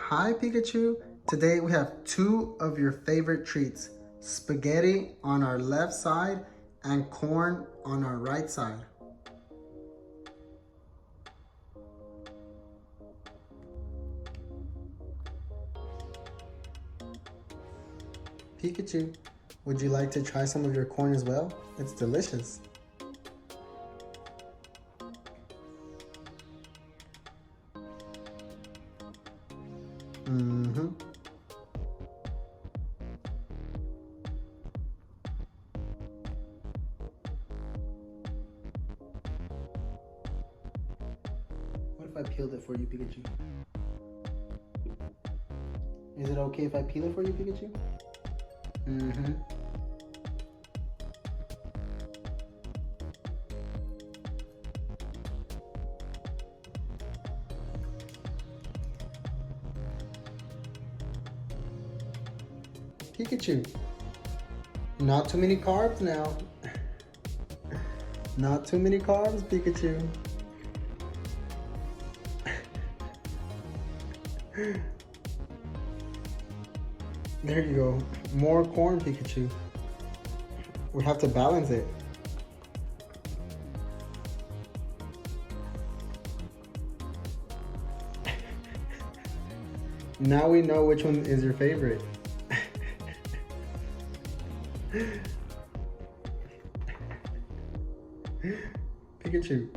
Hi Pikachu. Today we have two of your favorite treats. Spaghetti on our left side and corn on our right side. Pikachu, would you like to try some of your corn as well? It's delicious. Mm-hmm. What if I peeled it for you, Pikachu? Is it okay if I peel it for you, Pikachu? Mm-hmm. Pikachu, not too many carbs now. Not too many carbs, Pikachu. There you go. More corn, Pikachu. We have to balance it. Now we know which one is your favorite. Pikachu.